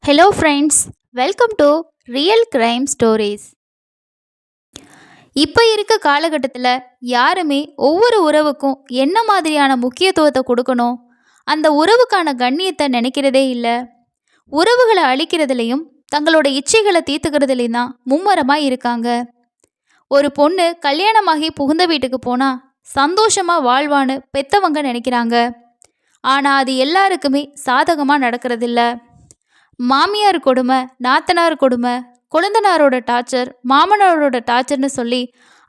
Hello friends, welcome to real crime stories. இப்போ இருக்க காலகட்டத்தில் யாருமே ஒவ்வொரு உறவுக்கும் என்ன மாதிரியான முக்கியத்துவத்தை கொடுக்கணும், அந்த உறவுக்கான கண்ணியத்தை நினைக்கிறதே இல்லை. உறவுகளை அழிக்கிறதுலையும் தங்களோட இச்சைகளை தீர்த்துக்கிறதுலையும் தான் மும்மரமாக இருக்காங்க. ஒரு பொண்ணு கல்யாணமாகி புகுந்த வீட்டுக்கு போனால் சந்தோஷமாக வாழ்வான்னு பெத்தவங்க நினைக்கிறாங்க. ஆனால் அது எல்லாருக்குமே சாதகமாக நடக்கிறதில்ல. மாமியார் கொடுமை, நாத்தனார் கொடுமை, கொழுந்தனாரோட டார்ச்சர், மாமனாரோட டார்ச்சர்னு சொல்லி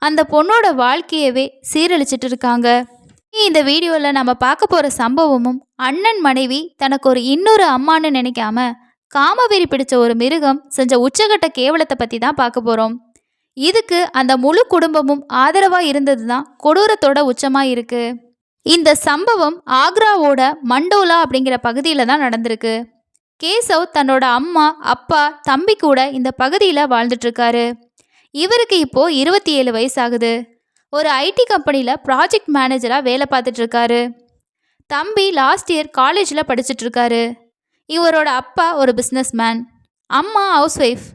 அந்த பொண்ணோட வாழ்க்கையவே சீரழிச்சிட்டு இருக்காங்க. இந்த வீடியோவில் நம்ம பார்க்க போகிற சம்பவமும் அண்ணன் மனைவி தனக்கு ஒரு இன்னொரு அம்மான்னு நினைக்காம காமவெறி பிடிச்ச ஒரு மிருகம் செஞ்ச உச்சகட்ட கேவலத்தை பற்றி தான் பார்க்க போகிறோம். இதுக்கு அந்த முழு குடும்பமும் ஆதரவாக இருந்தது தான் கொடூரத்தோட உச்சமாக இருக்குது. இந்த சம்பவம் ஆக்ராவோட மண்டோலா அப்படிங்கிற பகுதியில் தான் நடந்திருக்கு. கேசவ் தன்னோட அம்மா, அப்பா, தம்பி கூட இந்த பகுதியில் வாழ்ந்துட்டுருக்காரு. இவருக்கு இப்போது 27 வயசு ஆகுது. ஒரு ஐடி கம்பெனியில் ப்ராஜெக்ட் மேனேஜராக வேலை பார்த்துட்ருக்காரு. தம்பி லாஸ்ட் இயர் காலேஜில் படிச்சுட்ருக்காரு. இவரோட அப்பா ஒரு பிஸ்னஸ் மேன், அம்மா ஹவுஸ் ஒய்ஃப்.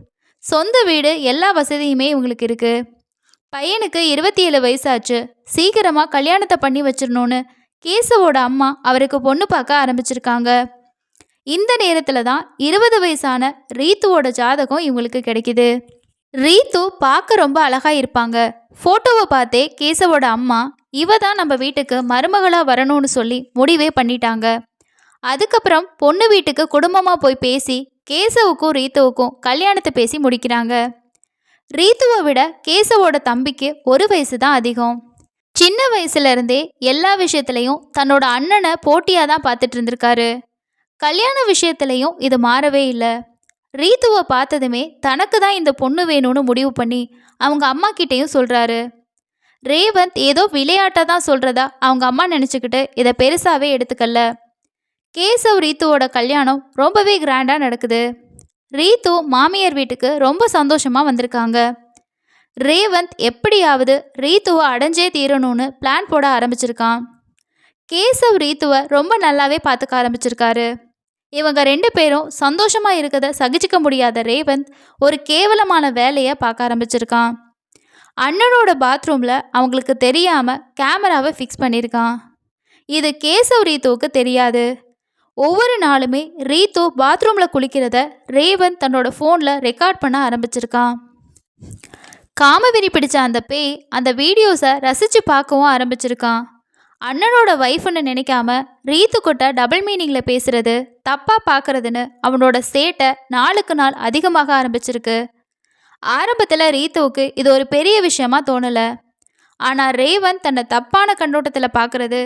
சொந்த வீடு, எல்லா வசதியுமே இவங்களுக்கு இருக்குது. பையனுக்கு 27 வயசாச்சு. சீக்கிரமாக கல்யாணத்தை பண்ணி வச்சிடணுன்னு கேசவோட அம்மா அவருக்கு பொண்ணு பார்க்க ஆரம்பிச்சிருக்காங்க. இந்த நேரத்தில் தான் 20 வயசான ரீத்துவோட ஜாதகம் இவங்களுக்கு கிடைக்குது. ரீத்து பார்க்க ரொம்ப அழகாக இருப்பாங்க. ஃபோட்டோவை பார்த்தே கேசவோட அம்மா இவ தான் நம்ம வீட்டுக்கு மருமகளாக வரணும்னு சொல்லி முடிவே பண்ணிட்டாங்க. அதுக்கப்புறம் பொண்ணு வீட்டுக்கு குடும்பமாக போய் பேசி கேசவுக்கும் ரீத்துவுக்கும் கல்யாணத்தை பேசி முடிக்கிறாங்க. ரீத்துவை விட கேசவோட தம்பிக்கு 1 வயசு தான் அதிகம். சின்ன வயசுலேருந்தே எல்லா விஷயத்துலையும் தன்னோட அண்ணனை போட்டியாக தான் பார்த்துட்டு இருந்திருக்காரு. கல்யாண விஷயத்துலையும் இது மாறவே இல்லை. ரீத்துவை பார்த்ததுமே தனக்கு தான் இந்த பொண்ணு வேணும்னு முடிவு பண்ணி அவங்க அம்மா கிட்டேயும் சொல்கிறாரு. ரேவந்த் ஏதோ விளையாட்டாக தான் சொல்கிறதா அவங்க அம்மா நினச்சிக்கிட்டு இதை பெருசாகவே எடுத்துக்கல. கேசவ் ரீத்துவோட கல்யாணம் ரொம்பவே கிராண்டாக நடக்குது. ரீத்து மாமியார் வீட்டுக்கு ரொம்ப சந்தோஷமாக வந்திருக்காங்க. ரேவந்த் எப்படியாவது ரீத்துவை அடைஞ்சே தீரணும்னு பிளான் போட ஆரம்பிச்சிருக்கான். கேசவ் ரீத்துவை ரொம்ப நல்லாவே பார்த்துக்க ஆரம்பிச்சிருக்காரு. இவங்க 2 பேரும் சந்தோஷமாக இருக்கதை சகிச்சிக்க முடியாத ரேவந்த் ஒரு கேவலமான வேலையை பார்க்க ஆரம்பிச்சிருக்கான். அண்ணனோட பாத்ரூமில் அவங்களுக்கு தெரியாமல் கேமராவை ஃபிக்ஸ் பண்ணியிருக்கான். இது கேசவ் ரீத்துவுக்கு தெரியாது. ஒவ்வொரு நாளுமே ரீத்து பாத்ரூமில் குளிக்கிறத ரேவந்த் தன்னோட ஃபோனில் ரெக்கார்ட் பண்ண ஆரம்பிச்சிருக்கான். காமவெறி பிடிச்ச அந்த பேய் அந்த வீடியோஸை ரசித்து பார்க்கவும் ஆரம்பிச்சிருக்கான். அண்ணனோட ஒய்ஃப்னு நினைக்காம ரீத்து கிட்ட டபுள் மீனிங்கில் பேசுறது, தப்பாக பார்க்குறதுன்னு அவனோட சேட்டை நாளுக்கு நாள் அதிகமாக ஆரம்பிச்சிருக்கு. ஆரம்பத்தில் ரீத்துவுக்கு இது ஒரு பெரிய விஷயமா தோணலை. ஆனால் ரேவந்த் தன்னை தப்பான கண்ணோட்டத்தில் பார்க்குறது,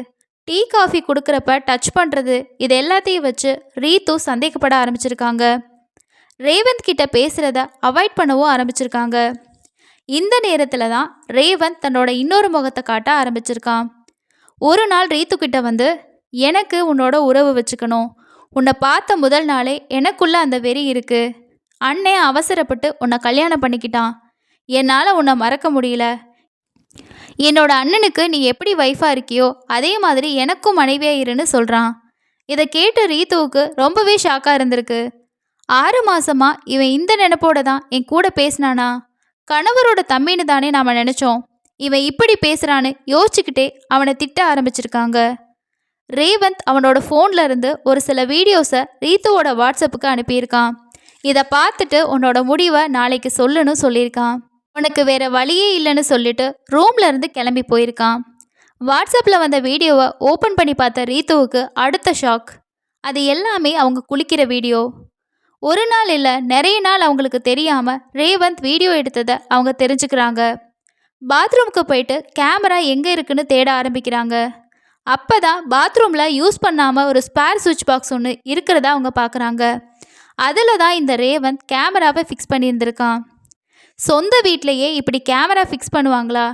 டீ காஃபி கொடுக்குறப்ப டச் பண்ணுறது, இது எல்லாத்தையும் வச்சு ரீத்து சந்தேகப்பட ஆரம்பிச்சிருக்காங்க. ரேவந்த் கிட்ட பேசுகிறத அவாய்ட் பண்ணவும் ஆரம்பிச்சிருக்காங்க. இந்த நேரத்தில் தான் ரேவந்த் தன்னோட இன்னொரு முகத்தை காட்ட ஆரம்பிச்சிருக்கான். ஒரு நாள் ரீத்து கிட்ட வந்து, எனக்கு உன்னோட உறவு வச்சுக்கணும். உன்னை பார்த்த முதல் நாளே எனக்குள்ளே அந்த வெறி இருக்குது. அண்ணன் அவசரப்பட்டு உன்னை கல்யாணம் பண்ணிக்கிட்டான். என்னால் உன்னை மறக்க முடியல. என்னோட அண்ணனுக்கு நீ எப்படி ஒய்ஃபாக இருக்கியோ அதே மாதிரி எனக்கும் மனைவியாக இருன்னு சொல்கிறான். இதை கேட்டு ரீத்துவுக்கு ரொம்பவே ஷாக்காக இருந்திருக்கு. 6 மாதமா இவன் இந்த நினைப்போட தான் என் கூட பேசினானா? கணவரோட தம்பின்னு தானே நாம் நினச்சோம். இவன் இப்படி பேசுகிறான்னு யோசிச்சுக்கிட்டே அவனை திட்ட ஆரம்பிச்சிருக்காங்க. ரேவந்த் அவனோட ஃபோனில் இருந்து ஒரு சில வீடியோஸை ரீத்துவோட வாட்ஸ்அப்புக்கு அனுப்பியிருக்கான். இதை பார்த்துட்டு உன்னோட முடிவை நாளைக்கு சொல்லுன்னு சொல்லியிருக்கான். உனக்கு வேறு வழியே இல்லைன்னு சொல்லிட்டு ரூம்ல இருந்து கிளம்பி போயிருக்கான். வாட்ஸ்அப்பில் வந்த வீடியோவை ஓப்பன் பண்ணி பார்த்த ரீத்துவுக்கு அடுத்த ஷாக். அது எல்லாமே அவங்க குளிக்கிற வீடியோ. ஒரு நாள் இல்லை, நிறைய நாள் அவங்களுக்கு தெரியாமல் ரேவந்த் வீடியோ எடுத்ததை அவங்க தெரிஞ்சுக்கிறாங்க. பாத்ரூமுக்கு போயிட்டு கேமரா எங்கே இருக்குன்னு தேட ஆரம்பிக்கிறாங்க. அப்போ தான் பாத்ரூமில் யூஸ் பண்ணாமல் ஒரு ஸ்பேர் சுவிட்ச் பாக்ஸ் ஒன்று இருக்கிறதா அவங்க பார்க்குறாங்க. அதில் தான் இந்த ரேவந்த் கேமராவை ஃபிக்ஸ் பண்ணியிருந்திருக்கான். சொந்த வீட்டிலையே இப்படி கேமரா ஃபிக்ஸ் பண்ணுவாங்களா?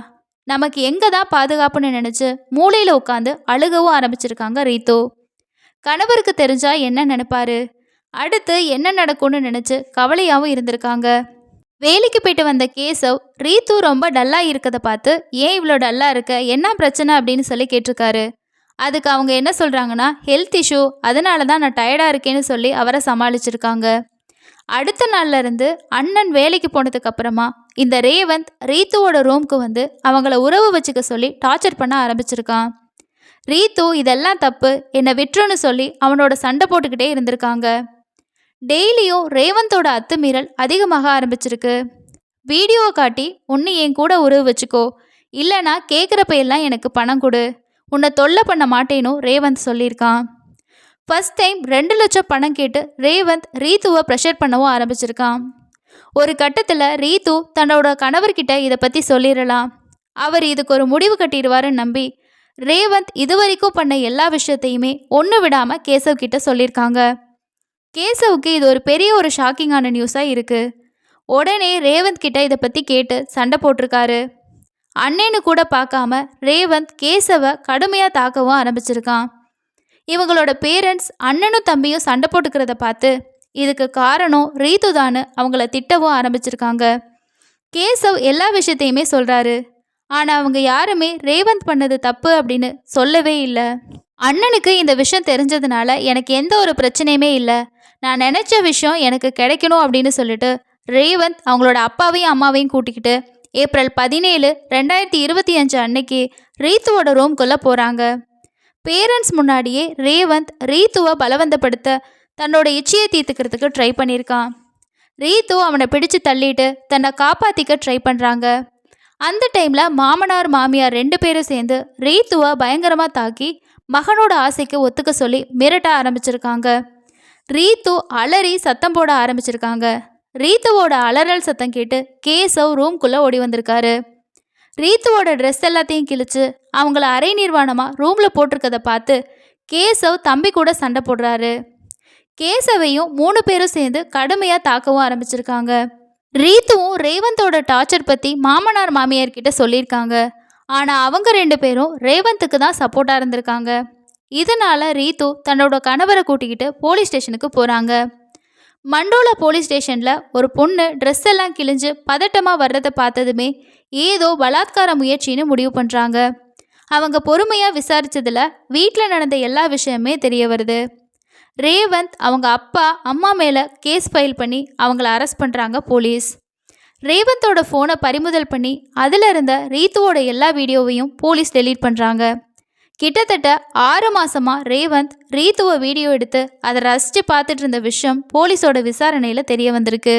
நமக்கு எங்கே தான் பாதுகாப்புன்னு நினச்சி மூளையில் உட்காந்து அழுகவும் ஆரம்பிச்சிருக்காங்க ரீத்து. கணவருக்கு தெரிஞ்சால் என்ன நினைப்பாரு, அடுத்து என்ன நடக்கும்னு நினச்சி கவலையாகவும் இருந்திருக்காங்க. வேலைக்கு போயிட்டு வந்த கேசவ் ரீத்து ரொம்ப டல்லாக இருக்கதை பார்த்து, ஏன் இவ்வளோ டல்லாக இருக்க, என்ன பிரச்சனை அப்படின்னு சொல்லி கேட்டிருக்காரு. அதுக்கு அவங்க என்ன சொல்கிறாங்கன்னா, ஹெல்த் இஷ்யூ, அதனால தான் நான் டயர்டாக இருக்கேன்னு சொல்லி அவரை சமாளிச்சிருக்காங்க. அடுத்த நாள்ல இருந்து அண்ணன் வேலைக்கு போனதுக்கு அப்புறமா இந்த ரேவந்த் ரீத்துவோட ரூம்க்கு வந்து அவங்கள உறவு வச்சுக்க சொல்லி டார்ச்சர் பண்ண ஆரம்பிச்சிருக்கான். ரீத்து இதெல்லாம் தப்பு, என்னை விட்டுருன்னு சொல்லி அவனோட சண்டை போட்டுக்கிட்டே இருந்திருக்காங்க. டெய்லியும் ரேவந்தோட அத்துமீறல் அதிகமாக ஆரம்பிச்சிருக்கு. வீடியோவை காட்டி ஒன்று என் கூட உறவு வச்சுக்கோ, இல்லைனா கேட்குறப்ப எல்லாம் எனக்கு பணம் கொடு, உன்னை தொல்லை பண்ண மாட்டேன்னு ரேவந்த் சொல்லியிருக்கான். ஃபர்ஸ்ட் டைம் 2 லட்சம் பணம் கேட்டு ரேவந்த் ரீத்துவை ப்ரெஷர் பண்ணவும் ஆரம்பிச்சிருக்கான். ஒரு கட்டத்தில் ரீத்து தன்னோட கணவர்கிட்ட இதை பற்றி சொல்லிடலாம், அவர் இதுக்கு ஒரு முடிவு கட்டிடுவாருன்னு நம்பி ரேவந்த் இதுவரைக்கும் பண்ண எல்லா விஷயத்தையுமே ஒன்று விடாமல் கேசவ் கிட்ட சொல்லியிருக்காங்க. கேசவுக்கு இது ஒரு பெரிய ஒரு ஷாக்கிங்கான நியூஸாக இருக்குது. உடனே ரேவந்த் கிட்ட இதை பற்றி கேட்டு சண்டை போட்டிருக்காரு. அண்ணேன்னு கூட பார்க்காம ரேவந்த் கேசவை கடுமையாக தாக்கவும் ஆரம்பிச்சிருக்கான். இவங்களோட பேரண்ட்ஸ் அண்ணனும் தம்பியும் சண்டை போட்டுக்கிறத பார்த்து இதுக்கு காரணம் ரீத்து தான்னு அவங்கள திட்டவும் ஆரம்பிச்சிருக்காங்க. கேசவ் எல்லா விஷயத்தையுமே சொல்கிறாரு. ஆனால் அவங்க யாருமே ரேவந்த் பண்ணது தப்பு அப்படின்னு சொல்லவே இல்லை. அண்ணனுக்கு இந்த விஷயம் தெரிஞ்சதுனால எனக்கு எந்த ஒரு பிரச்சனையுமே இல்லை, நான் நினச்ச விஷயம் எனக்கு கிடைக்கணும் அப்படின்னு சொல்லிட்டு ரேவந்த் அவங்களோட அப்பாவையும் அம்மாவையும் கூட்டிக்கிட்டு ஏப்ரல் 17, 2025 அன்னைக்கு ரீத்துவோட ரூம்குள்ளே போகிறாங்க. பேரண்ட்ஸ் முன்னாடியே ரேவந்த் ரீத்துவை பலவந்தப்படுத்த தன்னோட இச்சையை தீர்த்துக்கிறதுக்கு ட்ரை பண்ணியிருக்கான். ரீத்து அவனை பிடிச்சு தள்ளிட்டு தன்னை காப்பாற்றிக்க ட்ரை பண்ணுறாங்க. அந்த டைமில் மாமனார் மாமியார் 2 பேரும் சேர்ந்து ரீத்துவை பயங்கரமாக தாக்கி மகனோட ஆசைக்கு ஒத்துக்க சொல்லி மிரட்ட ஆரம்பிச்சிருக்காங்க. ரீத்து அலறி சத்தம் போட ஆரம்பிச்சிருக்காங்க. ரீத்துவோட அலறல் சத்தம் கேட்டு கேசவ் ரூம்குள்ளே ஓடி வந்திருக்காரு. ரீத்துவோட ட்ரெஸ் எல்லாத்தையும் கிழிச்சு அவங்கள அரை நிர்வாணமாக ரூமில் போட்டிருக்கதை பார்த்து கேசவ் தம்பி கூட சண்டை போடுறாரு. கேசவையும் 3 பேரும் சேர்ந்து கடுமையாக தாக்கவும் ஆரம்பிச்சிருக்காங்க. ரீத்துவும் ரேவந்தோட டார்ச்சர் பற்றி மாமனார் மாமியார் கிட்ட சொல்லியிருக்காங்க. ஆனால் அவங்க 2 பேரும் ரேவந்துக்கு தான் சப்போர்ட்டாக இருந்திருக்காங்க. இதனால் ரீத்து தன்னோட கணவரை கூட்டிக்கிட்டு போலீஸ் ஸ்டேஷனுக்கு போகிறாங்க. மண்டோலா போலீஸ் ஸ்டேஷனில் ஒரு பொண்ணு ட்ரெஸ் எல்லாம் கிழிஞ்சு பதட்டமாக வர்றதை பார்த்ததுமே ஏதோ பலாத்கார முயற்சின்னு முடிவு பண்ணுறாங்க. அவங்க பொறுமையாக விசாரித்ததில் வீட்டில் நடந்த எல்லா விஷயமே தெரிய வருது. ரேவந்த் அவங்க அப்பா அம்மா மேலே கேஸ் ஃபைல் பண்ணி அவங்கள அரெஸ்ட் பண்ணுறாங்க போலீஸ். ரேவந்தோட ஃபோனை பறிமுதல் பண்ணி அதில் இருந்த ரீத்துவோட எல்லா வீடியோவையும் போலீஸ் டெலீட் பண்ணுறாங்க. கிட்டத்தட்ட 6 மாதமாக ரேவந்த் ரீத்துவை வீடியோ எடுத்து அதை ரசித்து பார்த்துட்டு இருந்த விஷயம் போலீஸோட விசாரணையில் தெரிய வந்திருக்கு.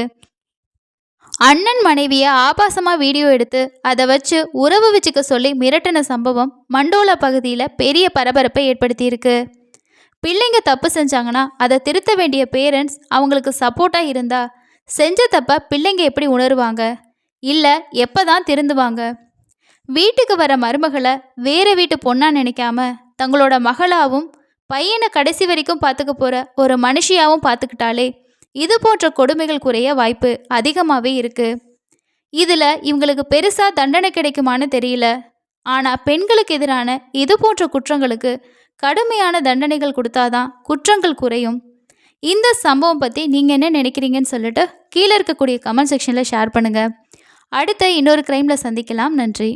அண்ணன் மனைவியை ஆபாசமாக வீடியோ எடுத்து அதை வச்சு உறவு வச்சுக்க சொல்லி மிரட்டின சம்பவம் மண்டோலா பகுதியில் பெரிய பரபரப்பை ஏற்படுத்தியிருக்கு. பிள்ளைங்க தப்பு செஞ்சாங்கன்னா அதை திருத்த வேண்டிய பேரண்ட்ஸ் அவங்களுக்கு சப்போர்ட்டாக இருந்தால் செஞ்ச தப்பை பிள்ளைங்க எப்படி உணருவாங்க, இல்லை எப்போ தான் திருந்துவாங்க? வீட்டுக்கு வர மருமகளை வேறு வீட்டு பொண்ணா நினைக்காம தங்களோட மகளாகவும் பையனை கடைசி வரைக்கும் பார்த்துக்க போகிற ஒரு மனுஷியாகவும் பார்த்துக்கிட்டாலே இது போன்ற கொடுமைகள் குறைய வாய்ப்பு அதிகமாகவே இருக்குது. இதில் இவங்களுக்கு பெருசாக தண்டனை கிடைக்குமான்னு தெரியல. ஆனால் பெண்களுக்கு எதிரான இது போன்ற குற்றங்களுக்கு கடுமையான தண்டனைகள் கொடுத்தாதான் குற்றங்கள் குறையும். இந்த சம்பவம் பற்றி நீங்கள் என்ன நினைக்கிறீங்கன்னு சொல்லிட்டு கீழே இருக்கக்கூடிய கமெண்ட் செக்ஷனில் ஷேர் பண்ணுங்கள். அடுத்த இன்னொரு க்ரைமில் சந்திக்கலாம். நன்றி.